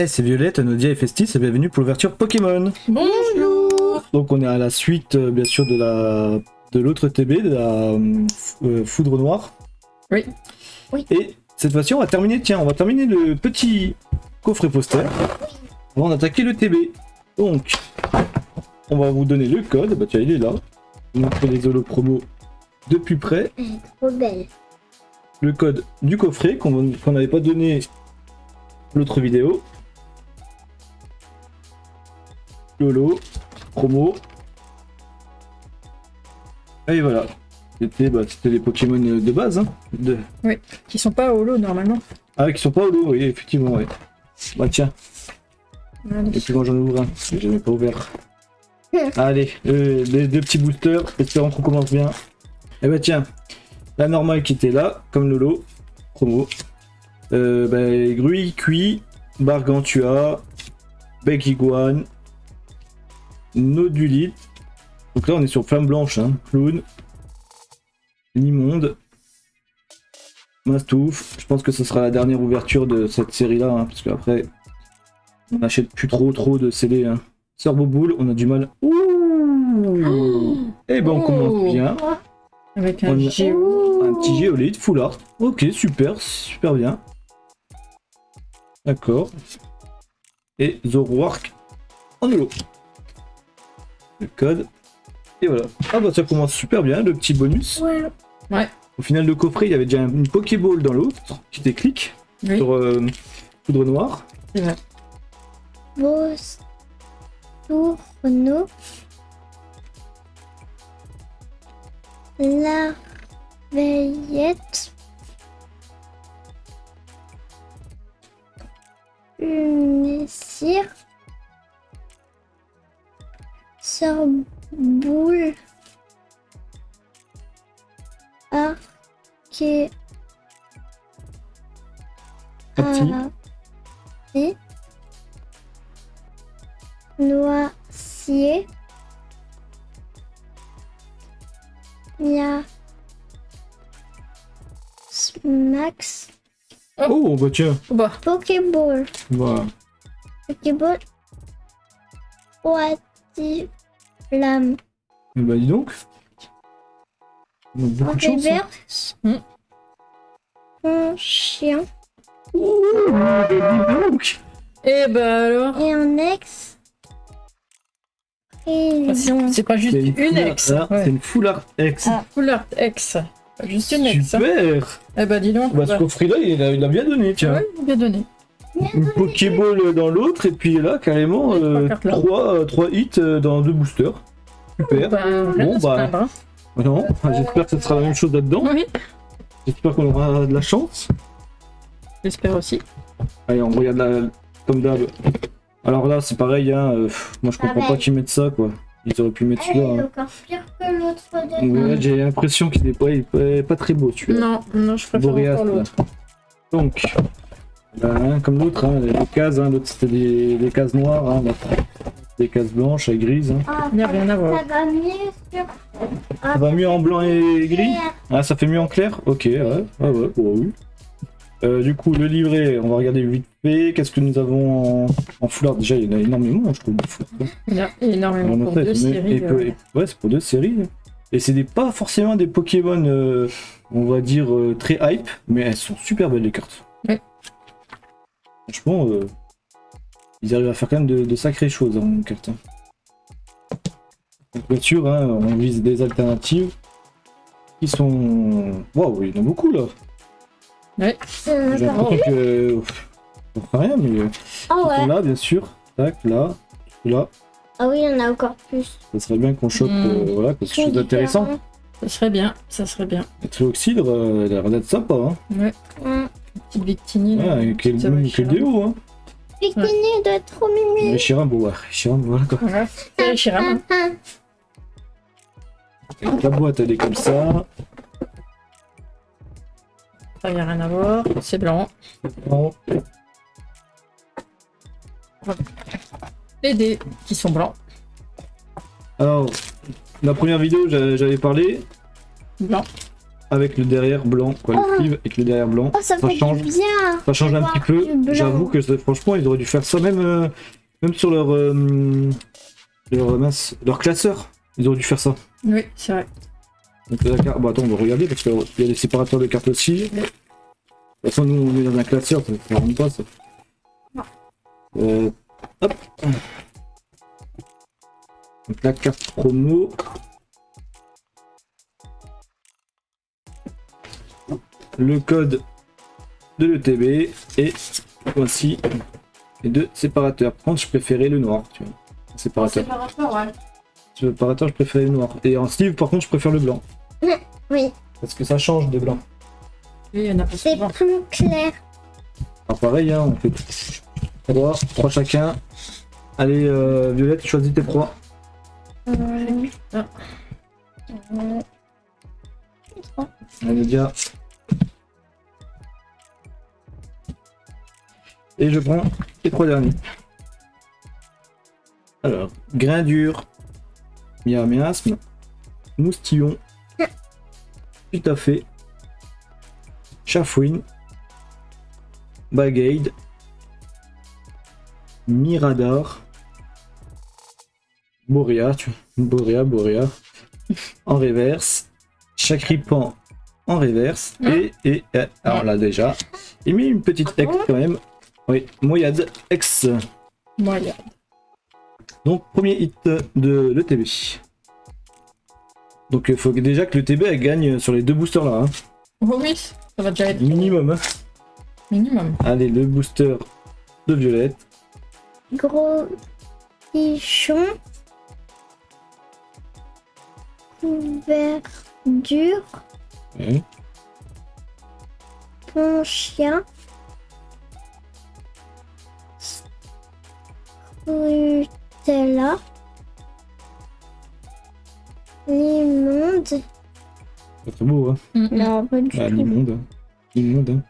Hey, c'est Violette, Nodia et Festis, et bienvenue pour l'ouverture Pokémon. Bonjour. Donc on est à la suite, bien sûr, de l'autre TB, de la Foudre Noire. Oui. Et cette fois-ci, on va terminer le petit coffret poster avant d'attaquer le TB. Donc, on va vous donner le code. Bah tiens, il est là. Je vous montre les holo promo de plus près. Elle est trop belle. Le code du coffret qu'on n'avait pas donné l'autre vidéo. Holo, promo. Et voilà. C'était les Pokémon de base. Hein, Oui, qui sont pas holo normalement. Ah, qui sont pas holo, oui, effectivement, ouais. Bah tiens, Allez. et puis moi j'en ouvre un, je l'ai pas ouvert. Allez, les deux petits boosters, espérons qu'on commence bien. Et bah tiens, la normale qui était là, comme Lolo, promo. Gruy, Cui, Bargantua, Bec Iguane, Nodulite. Donc là on est sur Flamme Blanche, hein. Clown, Limonde, Mastouf. Je pense que ce sera la dernière ouverture de cette série là, hein, parce qu'après on n'achète plus trop de CD. Hein. Sœur Boboule, on a du mal. Ouh. Et ben on commence bien. Avec On un a géo. un petit géolite, full art. Ok, super bien. D'accord. Et Zoroark en holo. Le code. Et voilà. Ah bah ça commence super bien, le petit bonus. Ouais. Au final de coffret, il y avait déjà une Pokéball dans l'autre, qui déclic Oui, sur Foudre Noire. c'est vrai. Beau tourneau. La veillette. Une cire. Sœur boule. Arché. Petit. Et Noisier. Mia. Max. Oh bah tiens. Oh bah, Pokéball. Voilà. Pokéball. Flamme. Et bah dis donc. On a beaucoup de chance. Hein. Reverse. Hmm. Un chien. Oh, bah dis donc. et bah alors. Et un ex. Et C'est pas juste C'est une full ex. art- Ouais. C'est une full art ex. Ah, full art ex. Pas juste une ex. Hein. Super. Eh bah dis donc. Bah ce bah. coffret là, il a bien donné, tiens. Ouais, bien donné. Une Pokéball dans l'autre, et puis là, carrément, Oui, trois cartes là. 3 hits dans 2 boosters. Super. Bah, rien Bon, à se bah. plaindre, hein. Non, j'espère que ce sera la même chose là-dedans. Oui, J'espère qu'on aura de la chance. j'espère aussi. Allez, on regarde comme d'hab. Alors là, c'est pareil, hein. Moi, je comprends pas qu'ils mettent ça, quoi. Ils auraient pu mettre elle est celui-là. encore pire que l'autre de Ouais, j'ai l'impression qu'il est pas très beau, celui-là. Non, je préfère Boréas, encore là. l'autre. Donc, comme l'autre, hein, les cases, hein, l'autre c'était des cases noires, hein, là, des cases blanches et grises. Hein. Ah, Il n'y a rien à voir. ça va mieux sur. Ça va mieux en blanc et gris? Ah, ça fait mieux en clair? Ok, ouais, bon, oui. Du coup, le livret, on va regarder vite fait. Qu'est-ce que nous avons en foulard? Déjà, il y en a énormément, je trouve. Il y a énormément pour deux séries. Ouais, c'est pour 2 séries. Et c'est pas forcément des Pokémon, on va dire, très hype, mais elles sont super belles les cartes. Ouais. Franchement, ils arrivent à faire quand même de sacrées choses en cartes. Hein. Donc, bien sûr, hein, on vise des alternatives qui sont. Waouh, il y en a beaucoup là. Ouais. J'ai l'impression que. On fait rien, mais. Ah Ils sont ouais. là, bien sûr. Tac, là, là. Ah oui, il y en a encore plus. Ça serait bien qu'on chope voilà, quelque chose d'intéressant. Ça serait bien, ça serait bien. Le Trioxydre, elle a l'air d'être sympa. Hein. Ouais, Hum. petite Victini. là. Ouais, quel Ça va, quel Chiram. déo, hein. Bikini doit être trop mimi. Mais Chiram, bon, ouais, Chiram, voilà quoi. Voilà, c'est Chiram. La boîte, elle est comme ça. Ça, il n'y a rien à voir. C'est blanc. Bon. Les dés qui sont blancs. Alors, la première vidéo, j'avais parlé. Blanc. avec le derrière blanc, quoi, le sleeve avec le derrière blanc. Oh, ça fait change, du bien. ça change un Avoir petit peu. du blanc. J'avoue que franchement, ils auraient dû faire ça même, même sur mince, leur classeur. Ils auraient dû faire ça. Oui, c'est vrai. Donc la carte, attends, on va regarder parce qu'il y a des séparateurs de cartes aussi. De toute façon, nous on est dans un classeur, ça ne rentre pas ça. Hop. Donc la carte promo. Le code de l'ETB et voici les deux séparateurs. Par contre, je préférais le noir, tu vois. Séparateur. Ouais. Séparateur, je préférais le noir. Et en sleeve, par contre, je préfère le blanc. Oui, Parce que ça change de blanc. Oui, il y en a pas c'est souvent. plus clair. Alors pareil, hein, on fait 3 chacun. Allez, Violette, choisis tes 3. Ah. Allez, bien. Et je prends les 3 derniers. Alors, grain dur, miasme, moustillon, tout à fait, chafouine, bagade, mirador, boréa, boréa, en reverse, chakripan en reverse, et alors là déjà, il met une petite X quand même. Oui, Moyade X. Moyen. Donc, premier hit de l'ETB. Donc, il faut déjà que l'ETB elle gagne sur les 2 boosters là. Hein. Oh oui, ça va déjà être Minimum. Hein. minimum. Allez, le booster de Violette. Gros pichon. Couvert dur. Oui. Bon chien. Scrutella. L'immonde. Pas trop beau, hein. Non, pas du Ah, tout. l'immonde. Hein. L'immonde. Hein.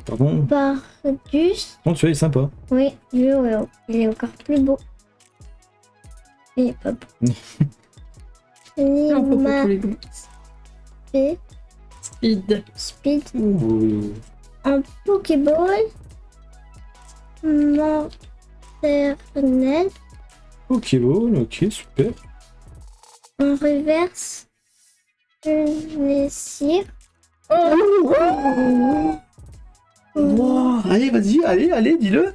Pardon. Léopardus. Non, celui-là est sympa. Oui, il est encore plus beau. Il est pas beau. On peut pas tous les Limapé. goûts. Speed. Speed. Ouh. En Pokéball. Maternelle. Ok, bon, ok, super. En reverse. Blessure. Wow. Allez, vas-y, allez, dis-le.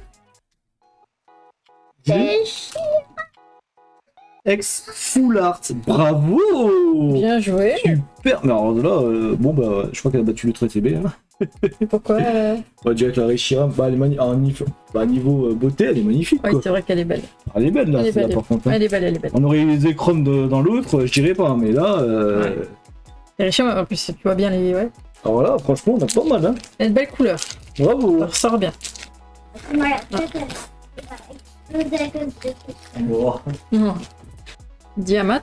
Ex Full Art, bravo. Bien joué. Super. Mais alors là, bon bah, je crois qu'elle a battu le trait TB. Hein. Pourquoi Bah, déjà que la Richira, bah, elle est niveau beauté, elle est magnifique. Oui, Quoi. c'est vrai qu'elle est belle. Elle est belle là, Elle est celle-là, belle, par contre. Hein. Elle est belle, elle est belle. On aurait eu les écrans dans l'autre, je dirais pas, mais là, Les riches, en plus, tu vois bien les. Ouais. alors là, franchement, on a pas mal. Hein. Elle a une belle couleur. Bravo. Ça ressort bien. Voilà. Wow. Diamat.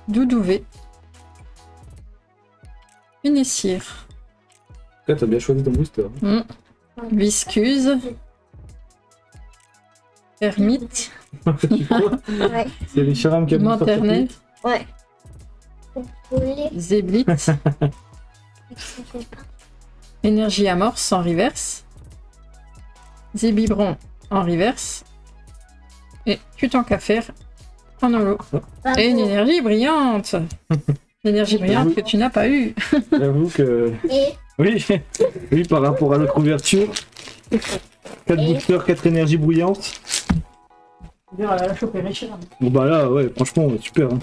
Doudouvé. Unessir. Là, t'as bien choisi ton booster. Viscuse. Ermite. Tu crois Ouais. C'est Richiram qui a booster Maternelle. Ouais. Zéblit. Énergie amorce en reverse. Zébibron en reverse. Et Tutankafer en holo. Et une énergie brillante. L'énergie brillante que tu n'as pas eue. J'avoue que. Et Oui, oui, par rapport à notre ouverture. 4 boosters, 4 énergies brouillantes. Elle a chopé Richiram. Bon bah là, ouais, franchement, super. Hein.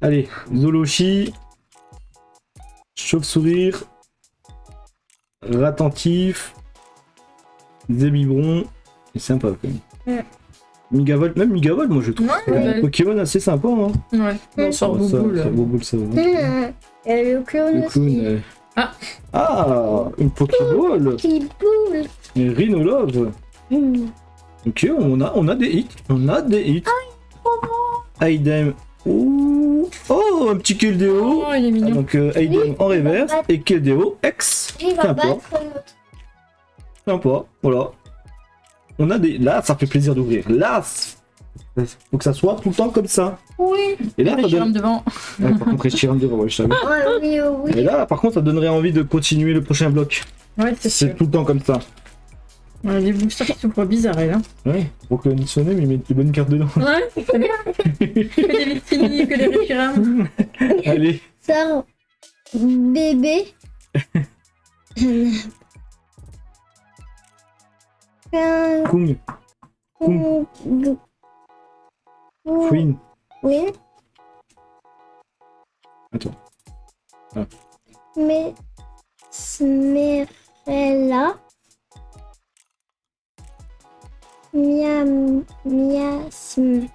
Allez, Zolochi. Chauve-sourire. Ratentif. Zébibron. C'est sympa quand même. Migavolt, même Migavolt, moi je trouve. Ouais, C'est un ouais. Pokémon assez sympa. Hein. Ouais, on sort Ça, Bouboule. ça, Bouboule, ça va. le clown Le clown. aussi. Ah, une Pokéball. Qui boule. Une Rhinolove. Ok, on a des hits. On a des hits. Aidem. Ouh. Oh, un petit Keldeo. Oh, il est mignon. Donc Aidem en reverse et Keldeo X. Il va Sympa. battre l'autre. Sympa. Voilà. On a des. Là, ça fait plaisir d'ouvrir. Là, Faut que ça soit tout le temps comme ça. Oui. Et là, ça Reshiram donne... devant. Ouais, par contre, Reshiram devant, ouais, je savais. Oui, oui. Et là, par contre, ça donnerait envie de continuer le prochain bloc. Ouais, c'est C'est sûr. tout le temps comme ça. Ouais, les boosters qui s'ouvrent bizarres, là. Ouais, pour que Nixonem, il mette les bonnes cartes dedans. Ouais, c'est très bien. Que des Victini, que des Reshiram. Allez, Sœur bébé. Kung, Queen. Oui. Attends. Mais Smerella. Miasm.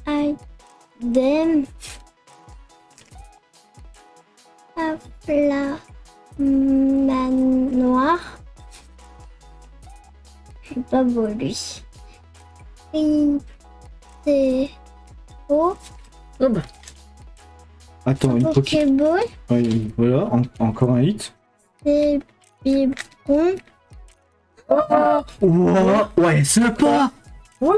Aiden. Afla Manoir. C'est pas beau lui. Oh bah. Attends, une Poké. Pokéball. Ouais, voilà, encore un hit. Des biberons. Wow, ouais, sympa. Ouais.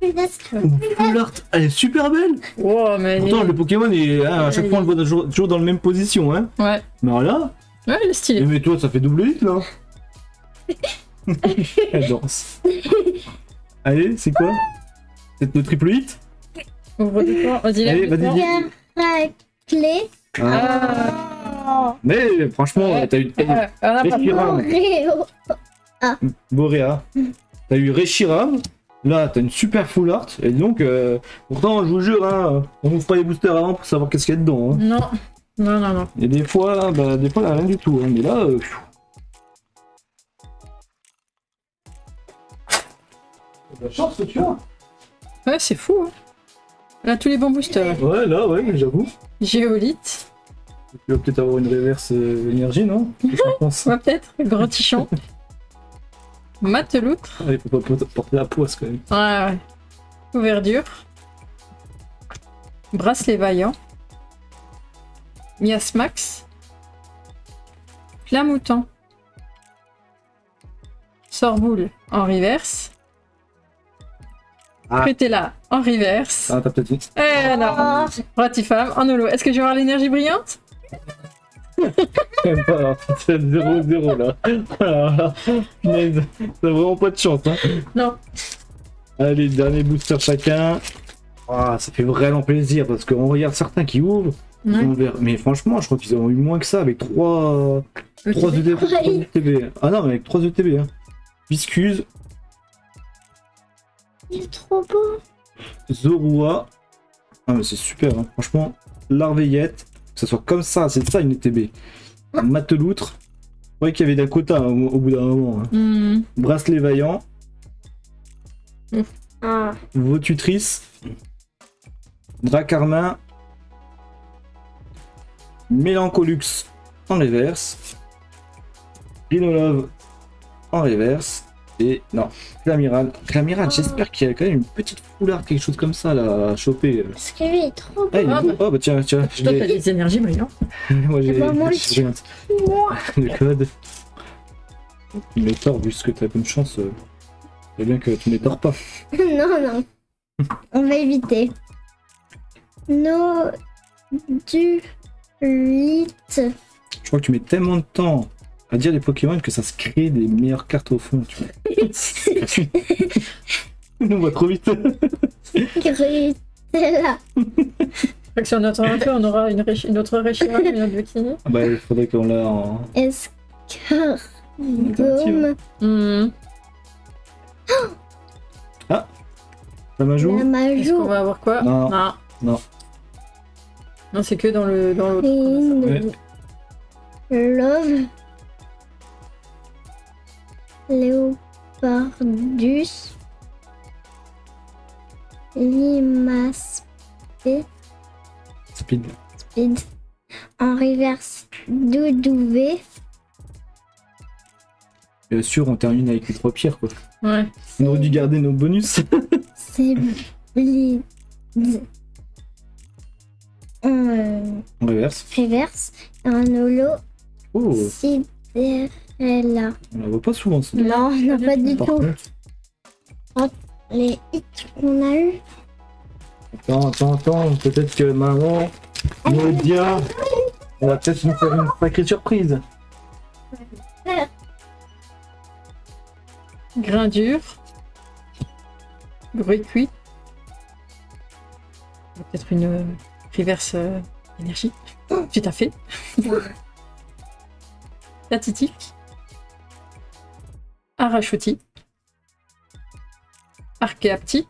Full art, elle est super belle. Wow, mais. Pourtant, le Pokémon, à chaque fois, on le voit toujours dans la même position. Hein. Ouais. Mais alors là, Ouais, il est stylé. mais toi, ça fait double hit là. Elle danse. Allez, c'est quoi? C'est le triple hit? Ouvre du corps. Vas-y, Allez, lève le vas-y, corps. dis. Clé. Ah. Mais franchement, Ouais. t'as eu On a pas Reshiram, Oreo. Boréa, t'as eu Reshiram, là t'as une super full art, et donc pourtant je vous jure, hein, on ouvre pas les boosters avant pour savoir qu'est-ce qu'il y a dedans. Hein. Non. Non, non, non. Et des fois, il y a rien du tout, hein, mais là... La chance que tu as. Ouais, c'est fou. Hein. Là, tous les bons boosters. Ouais, là, ouais, j'avoue. Géolite. Tu vas peut-être avoir une reverse énergie, non? Qu'est-ce que t'en penses? Ouais, peut-être. Grotichon. Mateloutre. Il faut pas porter la poisse quand même. Ouais, ouais. Couverture. Bracelet vaillant. Miasmax. Flamouton. Sorboule en reverse. Ah. Frutella en reverse. Ah, t'as peut-être dit. Eh non. Ratifam en holo. Est-ce que je vais avoir l'énergie brillante? Même pas, alors, c'est 0-0 là. Voilà, punaise, t'as vraiment pas de chance. Hein. Non. Allez, dernier booster chacun. Ah, ça fait vraiment plaisir parce qu'on regarde certains qui ouvrent. Ils ont ouvert. Mais franchement, je crois qu'ils ont eu moins que ça avec 3 ETB. Ah non, mais avec 3 ETB. Hein. Viscuse, Il est trop beau. Zorua. Ah, mais c'est super, hein. Franchement. Larveillette. Que ça soit comme ça, c'est ça une ETB. Mateloutre. Je croyais qu'il y avait Dakota hein, au bout d'un moment. Hein. Hmm. Bracelet vaillant. Ah. Votutrice. Dracarmin. Mélancolux en reverse. Rhinolove en reverse. Et non, Clamiral. Clamiral, j'espère qu'il y a quand même une petite foulard, quelque chose comme ça là à choper. Parce que lui est trop beau. Ah, il est Ah, beau. Oh bah tiens, Toi, t'as des énergies brillantes. Moi j'ai bah, moi, j'ai rien. Le code. Il me tord vu ce que t'as comme chance. C'est bien que tu ne les tords pas. Non, non. On va éviter. No du lit. Je crois que tu mets tellement de temps à dire les Pokémon que ça se crée des meilleures cartes au fond. Tu vois. On va trop vite. Grutella. Fait que sur notre aventure, on aura une autre Reshiram et une autre Victini. Ah bah il faudrait qu'on l'a en. Escargome. Hmm. Lamajou. La Est-ce qu'on Majou. va avoir quoi? Non. Non. Non. Non, c'est que dans l'autre. Love. Léopardus. Limaspé. Speed. Speed. En reverse. Doudouvé. Bien sûr, on termine avec les 3 pierres quoi. Ouais. On aurait dû garder nos bonus. C'est Blitz. En On reverse. reverse. En holo. Oh, Sidérella. on la voit pas souvent ça. Non, non, pas du Par tout. contre, Les hits qu'on a eu. Attends, peut-être que maman nous bien. On va peut-être nous faire une sacrée surprise. Grain dur. Bruit cuit. Peut-être une reverse énergie. Tout à fait. Tatiti. Arachoti. Archeapti.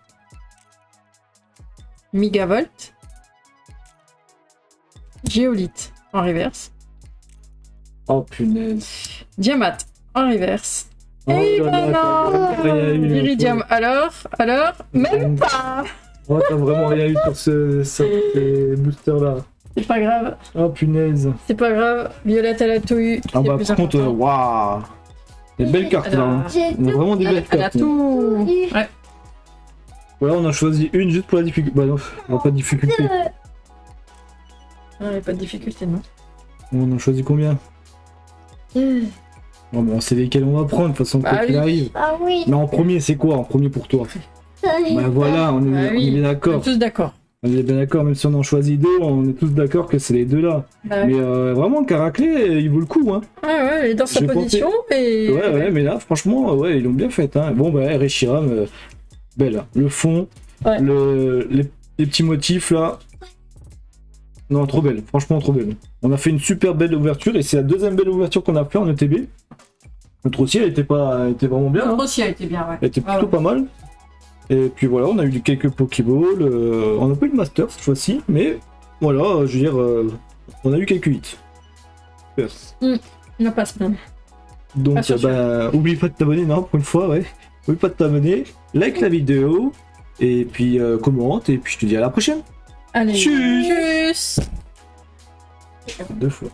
Migavolt. Géolite en reverse. Oh punaise. Diamat en reverse. Oh Et là là, voilà. t'as vraiment rien eu, Iridium. Alors, même pas. Oh, t'as vraiment rien eu sur ces boosters là. C'est pas grave. Oh punaise. C'est pas grave. Violette, elle a tout eu. Ah C'est bah plus par contre, important. waouh. Des belles cartes là. Hein. J'ai On a vraiment des Elle, belles elle a cartes. Là. tout. Ouais. Voilà, on a choisi une juste pour la difficulté. Bah non, on a pas de difficulté. Ah, il n'y a pas de difficulté, non. On a choisi combien? Bon, bah, on sait lesquels on va prendre, de toute façon, quoi Bah qu'il oui. arrive. Ah oui. Mais en premier, c'est quoi en premier pour toi? Bah voilà, on est, Ah oui. on est bien On est d'accord. tous d'accord. On est bien d'accord, même si on en choisit deux, on est tous d'accord que c'est les deux là. Bah, Mais vraiment, Caraclé, il vaut le coup. Hein. ouais, il est dans sa J'ai position. Et... Ouais, mais là, franchement, ouais, ils l'ont bien fait. Hein. Bon, bah, Reshiram, belle. Le fond, Ouais. les petits motifs là. Non, trop belle, franchement, trop belle. On a fait une super belle ouverture et c'est la deuxième belle ouverture qu'on a fait en ETB. Notre aussi, elle était vraiment bien. Hein. aussi a été bien, ouais. Elle était plutôt pas mal. Et puis voilà, on a eu quelques Pokéballs. On n'a pas eu de Master cette fois-ci, mais voilà, je veux dire, on a eu quelques hits. Yes. On n'a pas se plaindre. Donc, Pas sûr, oublie pas de t'abonner, non, pour une fois, ouais. Oublie pas de t'abonner, like la vidéo, et puis commente, et puis je te dis à la prochaine. Allez. Tchuss. Tchuss. 2 fois.